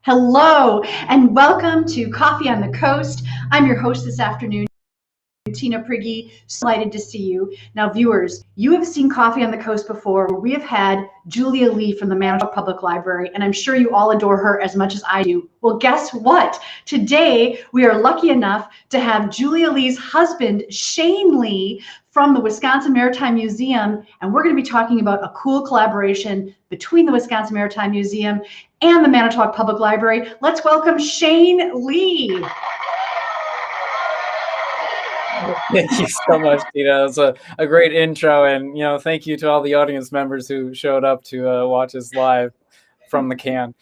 Hello, and welcome to Coffee on the Coast. I'm your host this afternoon, Tina Prigge. So delighted to see you. Now, viewers, you have seen Coffee on the Coast before, where we have had Julia Lee from the Manitowoc Public Library, and I'm sure you all adore her as much as I do. Well, guess what? Today, we are lucky enough to have Julia Lee's husband, Shane Lee, from the Wisconsin Maritime Museum, and we're going to be talking about a cool collaboration between the Wisconsin Maritime Museum and the Manitowoc Public Library. Let's welcome Shane Lee. Thank you so much, Tina. It's a great intro, and thank you to all the audience members who showed up to watch us live from the can.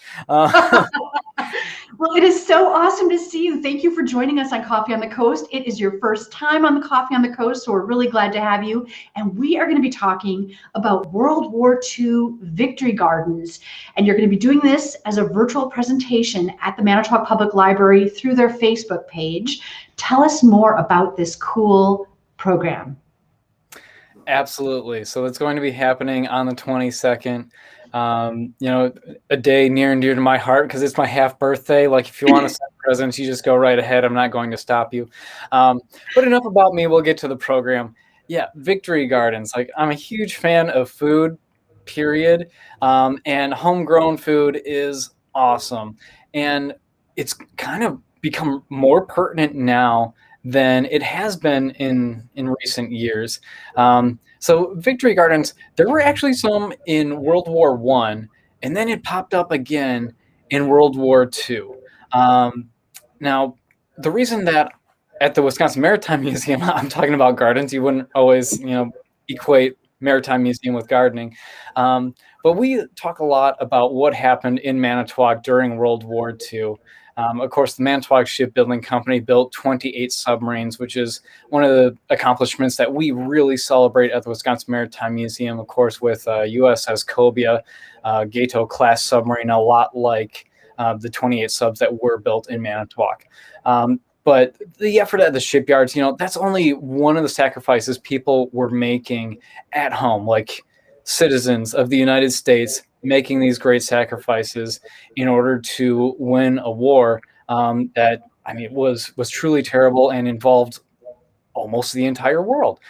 Well, it is so awesome to see you. Thank you for joining us on Coffee on the Coast. It is your first time on the Coffee on the Coast, so we're really glad to have you. And we are going to be talking about World War II Victory Gardens. And you're going to be doing this as a virtual presentation at the Manitowoc Public Library through their Facebook page. Tell us more about this cool program. Absolutely. So it's going to be happening on the 22nd. A day near and dear to my heart because it's my half birthday. Like, if you want to send presents, you just go right ahead. I'm not going to stop you. But enough about me. We'll get to the program. Yeah, Victory Gardens. Like, I'm a huge fan of food, period. And homegrown food is awesome. And it's kind of become more pertinent now than it has been in recent years. So Victory Gardens, there were actually some in World War I, and then it popped up again in World War II. Now, the reason that at the Wisconsin Maritime Museum, I'm talking about gardens, you wouldn't always, equate Maritime Museum with gardening. But we talk a lot about what happened in Manitowoc during World War II. Of course, the Manitowoc Shipbuilding Company built 28 submarines, which is one of the accomplishments that we really celebrate at the Wisconsin Maritime Museum, of course, with USS Cobia, Gato-class submarine, a lot like the 28 subs that were built in Manitowoc. But the effort at the shipyards, that's only one of the sacrifices people were making at home, like citizens of the United States making these great sacrifices in order to win a war that, was truly terrible and involved almost the entire world.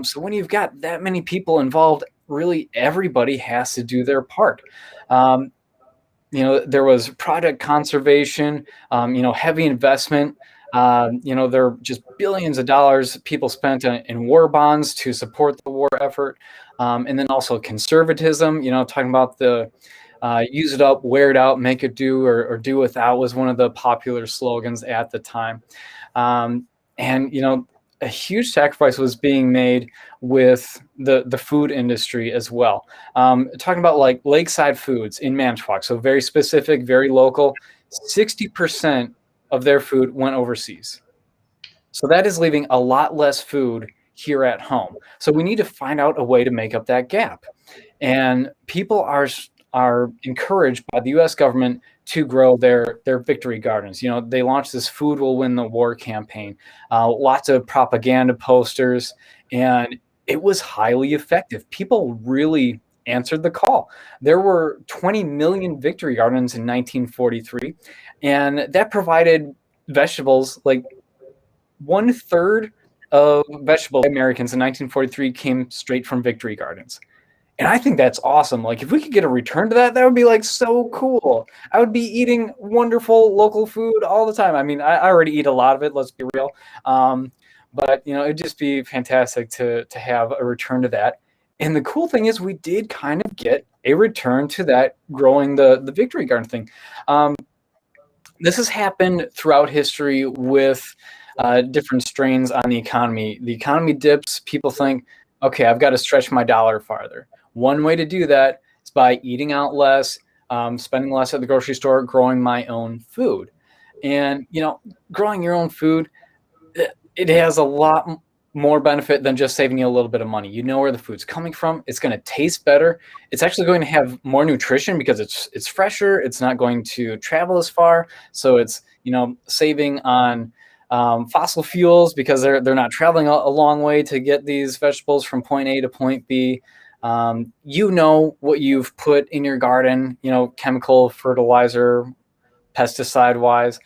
So when you've got that many people involved, really everybody has to do their part. There was product conservation, heavy investment. There are just billions of dollars people spent in war bonds to support the war effort. And then also conservatism, talking about the use it up, wear it out, make it do, or do without was one of the popular slogans at the time. And a huge sacrifice was being made with the food industry as well. Talking about like lakeside foods in Manitowoc, so very specific, very local, 60% of their food went overseas. So that is leaving a lot less food here at home. So we need to find out a way to make up that gap. And people are encouraged by the U.S. government to grow their victory gardens. They launched this Food Will Win the War campaign, lots of propaganda posters, and it was highly effective. People really answered the call. There were 20 million victory gardens in 1943, and that provided vegetables. Like 1/3 of vegetable Americans in 1943 came straight from victory gardens. And I think that's awesome. Like, if we could get a return to that, that would be like so cool. I would be eating wonderful local food all the time. I already eat a lot of it, let's be real. But it'd just be fantastic to have a return to that. And the cool thing is we did kind of get a return to that, growing the victory garden thing. This has happened throughout history with different strains on the economy. The economy dips, people think, okay, I've got to stretch my dollar farther. One way to do that is by eating out less, spending less at the grocery store, growing my own food. And, growing your own food, it has a lot more benefit than just saving you a little bit of money. You know where the food's coming from. It's going to taste better. It's actually going to have more nutrition because it's fresher. It's not going to travel as far. So it's, saving on fossil fuels because they're not traveling a long way to get these vegetables from point A to point B. What you've put in your garden, chemical fertilizer, pesticide wise.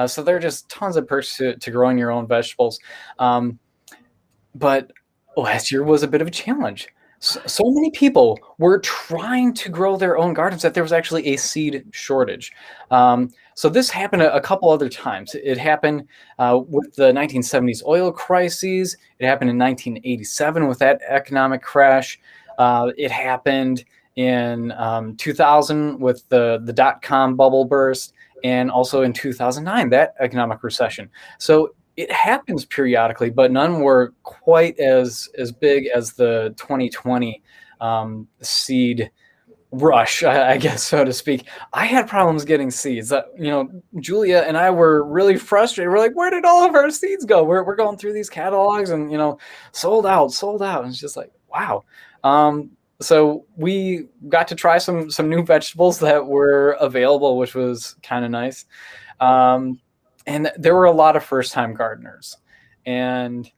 So there are just tons of perks to growing your own vegetables. But last year was a bit of a challenge. So many people were trying to grow their own gardens that there was actually a seed shortage. So this happened a couple other times. It happened with the 1970s oil crises. It happened in 1987 with that economic crash. It happened in 2000 with the dot-com bubble burst, and also in 2009, that economic recession. So it happens periodically, but none were quite as big as the 2020 seed rush, I guess, so to speak. I had problems getting seeds. Julia and I were really frustrated. We're like, where did all of our seeds go? We're going through these catalogs and, sold out. And it's just like, wow. So we got to try some new vegetables that were available, which was kind of nice. And there were a lot of first-time gardeners. And,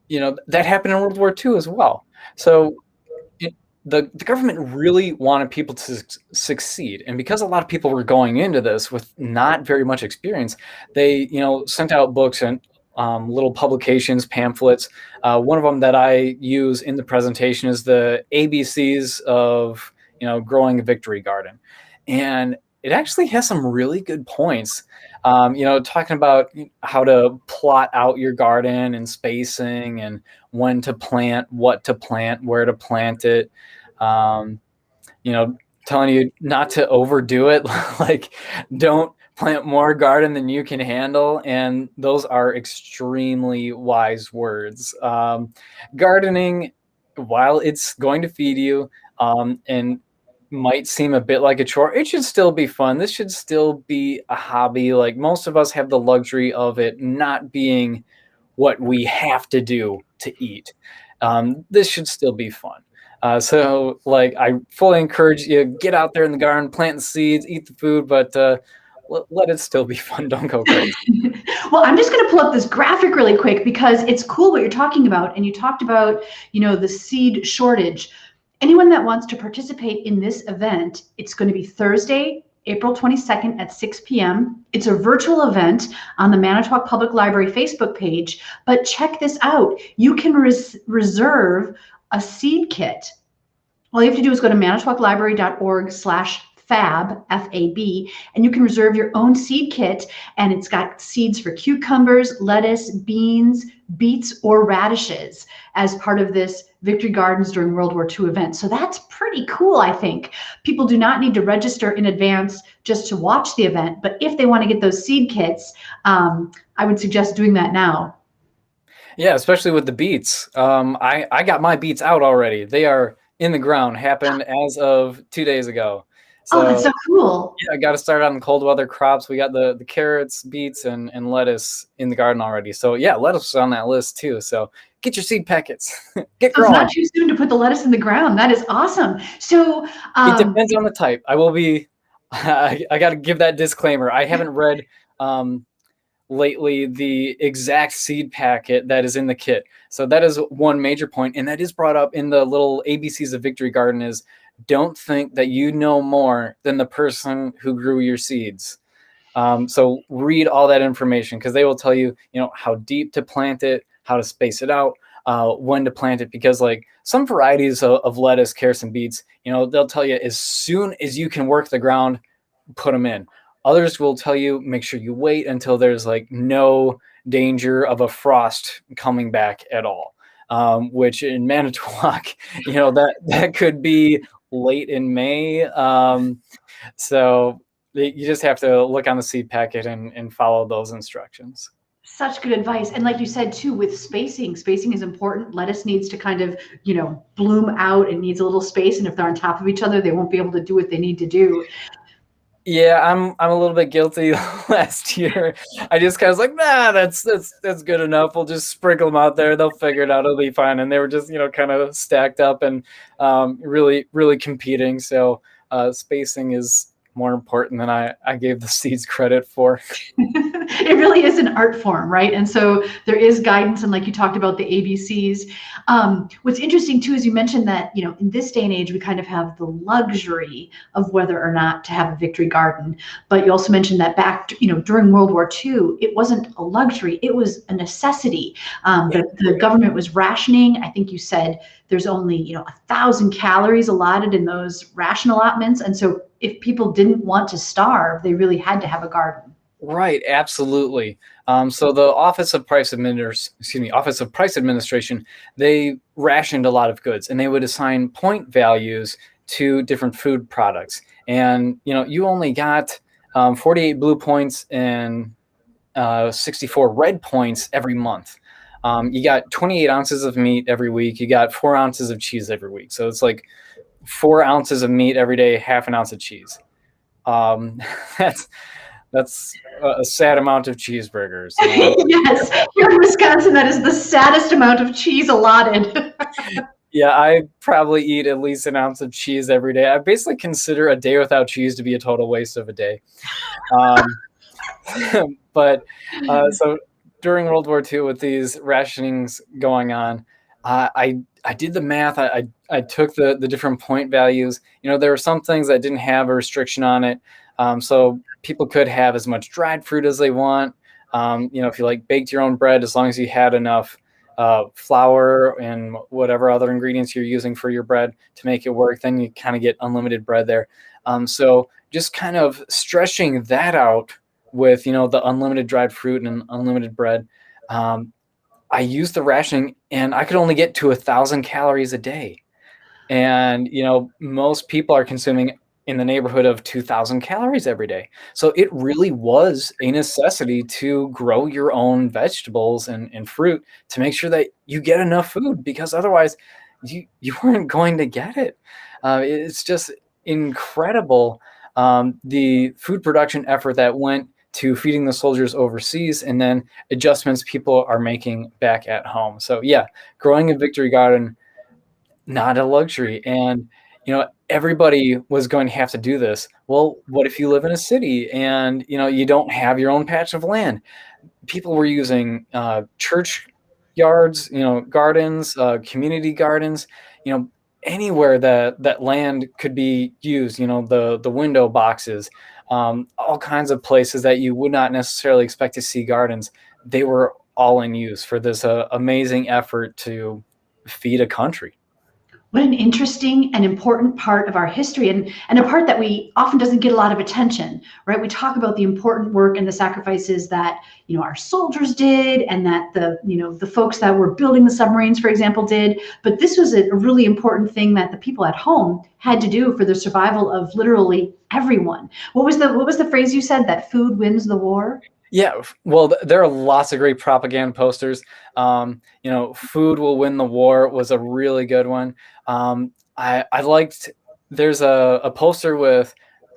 that happened in World War II as well. So the government really wanted people to succeed. And because a lot of people were going into this with not very much experience, they, sent out books and little publications, pamphlets. One of them that I use in the presentation is the ABCs of, growing a Victory Garden. And it actually has some really good points, talking about how to plot out your garden and spacing and when to plant, what to plant, where to plant it, telling you not to overdo it, like don't plant more garden than you can handle. And those are extremely wise words. Gardening, while it's going to feed you and might seem a bit like a chore, it should still be fun. This should still be a hobby. Like most of us have the luxury of it not being what we have to do to eat. This should still be fun. So I fully encourage you, get out there in the garden, plant the seeds, eat the food, but let it still be fun. Don't go crazy. Well, I'm just going to pull up this graphic really quick because it's cool what you're talking about. And you talked about, the seed shortage. Anyone that wants to participate in this event, it's going to be Thursday, April 22nd at 6 p.m. It's a virtual event on the Manitowoc Public Library Facebook page, but check this out. You can reserve a seed kit. All you have to do is go to manitowoclibrary.org/fab, F-A-B, and you can reserve your own seed kit, and it's got seeds for cucumbers, lettuce, beans, beets, or radishes as part of this Victory Gardens during World War II event. So that's pretty cool, I think. People do not need to register in advance just to watch the event, but if they want to get those seed kits, I would suggest doing that now. Yeah, especially with the beets. I got my beets out already. They are in the ground, happened as of 2 days ago. So, that's so cool. Yeah, I got to start on the cold weather crops. We got the carrots, beets, and lettuce in the garden already. So yeah, lettuce is on that list too. So get your seed packets. Get growing. It's not too soon to put the lettuce in the ground. That is awesome. So it depends on the type. I will be. I got to give that disclaimer. I haven't read lately the exact seed packet that is in the kit. So that is one major point, and that is brought up in the little ABCs of Victory Garden is don't think that you know more than the person who grew your seeds. So read all that information because they will tell you, how deep to plant it, how to space it out, when to plant it, because some varieties of lettuce, carrots, and beets, they'll tell you as soon as you can work the ground, put them in. Others will tell you, make sure you wait until there's no danger of a frost coming back at all, which in Manitowoc, that could be late in May. So you just have to look on the seed packet and follow those instructions. Such good advice. And like you said, too, with spacing is important. Lettuce needs to kind of, bloom out and needs a little space. And if they're on top of each other, they won't be able to do what they need to do. Yeah, I'm a little bit guilty last year. I just kind of was like, nah, that's good enough. We'll just sprinkle them out there. They'll figure it out. It'll be fine. And they were just, kind of stacked up and really, really competing. So spacing is more important than I gave the seeds credit for. It really is an art form, right? And so there is guidance, and like you talked about the ABCs. What's interesting too is you mentioned that, you know, in this day and age we kind of have the luxury of whether or not to have a Victory Garden, but you also mentioned that back, you know, during World War II, it wasn't a luxury; it was a necessity. The government was rationing. I think you said there's only, you know, 1,000 calories allotted in those ration allotments, and so if people didn't want to starve, they really had to have a garden. Right, absolutely. So the Office of Price Administration, they rationed a lot of goods, and they would assign point values to different food products. And you know, you only got 48 blue points and 64 red points every month. You got 28 ounces of meat every week. You got 4 ounces of cheese every week. So it's like 4 ounces of meat every day, half an ounce of cheese. Um, that's that's a sad amount of cheeseburgers. Yes, here in Wisconsin, that is the saddest amount of cheese allotted. Yeah, I probably eat at least an ounce of cheese every day. I basically consider a day without cheese to be a total waste of a day. Um, but so during World War II, with these rationings going on, I did the math. I took the different point values. You know, there were some things that didn't have a restriction on it, so people could have as much dried fruit as they want. You know, if you like baked your own bread, as long as you had enough flour and whatever other ingredients you're using for your bread to make it work, then you kind of get unlimited bread there. So just kind of stretching that out with, you know, the unlimited dried fruit and unlimited bread. I used the rationing, and I could only get to 1,000 calories a day. And you know, most people are consuming in the neighborhood of 2,000 calories every day. So it really was a necessity to grow your own vegetables and fruit to make sure that you get enough food, because otherwise you weren't going to get it. It's just incredible, the food production effort that went to feeding the soldiers overseas, and then adjustments people are making back at home. So yeah, growing a Victory Garden, not a luxury. And you know, everybody was going to have to do this. Well, what if you live in a city and you know, you don't have your own patch of land? People were using church yards, you know, gardens, community gardens, you know, anywhere that land could be used, you know, the window boxes, all kinds of places that you would not necessarily expect to see gardens. They were all in use for this amazing effort to feed a country. What an interesting and important part of our history, and a part that we often doesn't get a lot of attention, right? We talk about the important work and the sacrifices that, you know, our soldiers did, and that the, you know, the folks that were building the submarines, for example, did. But this was a really important thing that the people at home had to do for the survival of literally everyone. What was the phrase you said, that food wins the war? Yeah, well, there are lots of great propaganda posters. You know, "Food will win the war" was a really good one. I liked. There's a poster with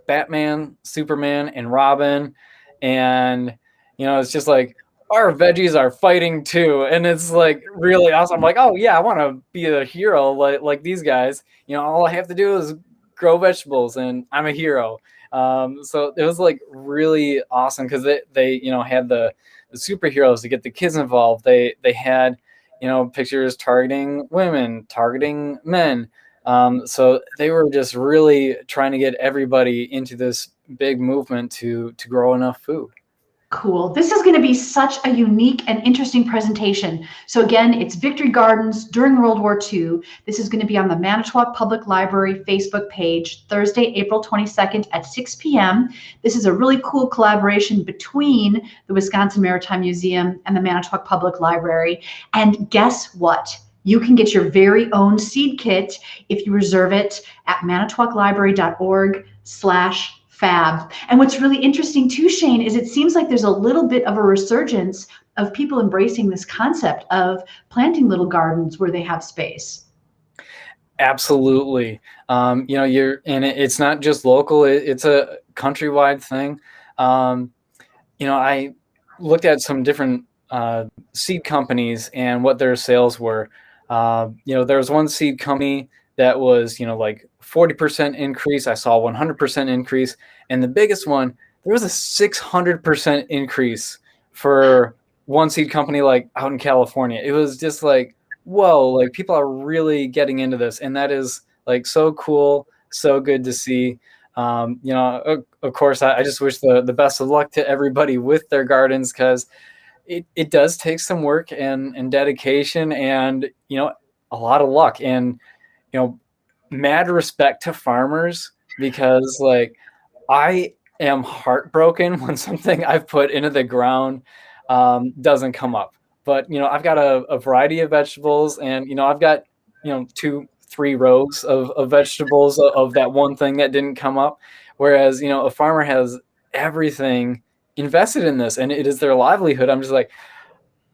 Batman, Superman, and Robin, and you know, it's just like, our veggies are fighting too, and it's like really awesome. I'm like, oh yeah, I want to be a hero like these guys. You know, all I have to do is grow vegetables, and I'm a hero. So it was like really awesome, because they you know, had the superheroes to get the kids involved. They had, you know, pictures targeting women, targeting men. So they were just really trying to get everybody into this big movement to grow enough food. Cool. This is going to be such a unique and interesting presentation. So again, it's Victory Gardens during World War II. This is going to be on the Manitowoc Public Library Facebook page, Thursday, April 22nd at 6 p.m. This is a really cool collaboration between the Wisconsin Maritime Museum and the Manitowoc Public Library. And guess what? You can get your very own seed kit if you reserve it at manitowoclibrary.org/fab. And what's really interesting too, Shane, is it seems like there's a little bit of a resurgence of people embracing this concept of planting little gardens where they have space. Absolutely. You know, it's not just local, it's a countrywide thing. You know, I looked at some different seed companies and what their sales were. You know, there was one seed company that was, you know, like 40% increase. I saw 100% increase. And the biggest one, there was a 600% increase for one seed company like out in California. It was just like, whoa, like people are really getting into this, and that is like so cool, so good to see. Of course, I just wish the best of luck to everybody with their gardens, because it does take some work and dedication and, a lot of luck. And, mad respect to farmers, because like I am heartbroken when something I've put into the ground doesn't come up. But, I've got a variety of vegetables, and, I've got, 2-3 rows of vegetables of that one thing that didn't come up. Whereas, a farmer has everything invested in this, and it is their livelihood. I'm just like,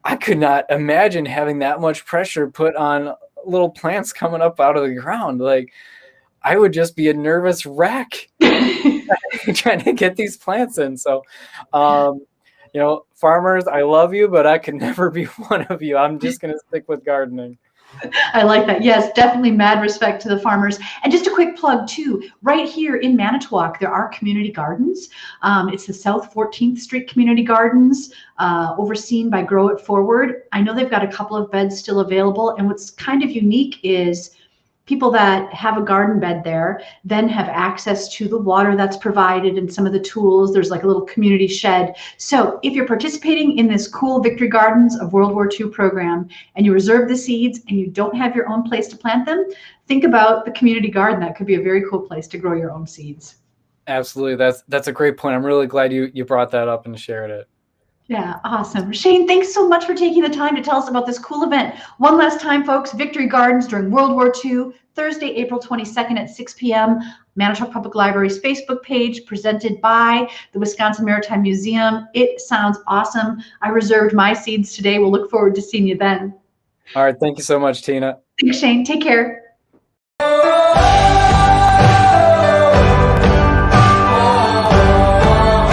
I could not imagine having that much pressure put on little plants coming up out of the ground. Like, I would just be a nervous wreck trying to get these plants in. So, farmers, I love you, but I could never be one of you. I'm just going to stick with gardening. I like that. Yes, definitely mad respect to the farmers. And just a quick plug too, right here in Manitowoc, there are community gardens. It's the South 14th Street Community Gardens, overseen by Grow It Forward. I know they've got a couple of beds still available. And what's kind of unique is people that have a garden bed there then have access to the water that's provided and some of the tools. There's like a little community shed. So if you're participating in this cool Victory Gardens of World War II program and you reserve the seeds and you don't have your own place to plant them, think about the community garden. That could be a very cool place to grow your own seeds. Absolutely. That's a great point. I'm really glad you brought that up and shared it. Yeah, awesome. Shane, thanks so much for taking the time to tell us about this cool event. One last time, folks, Victory Gardens during World War II, Thursday, April 22nd at 6 p.m. Manitowoc Public Library's Facebook page, presented by the Wisconsin Maritime Museum. It sounds awesome. I reserved my seeds today. We'll look forward to seeing you then. All right. Thank you so much, Tina. Thanks, Shane. Take care.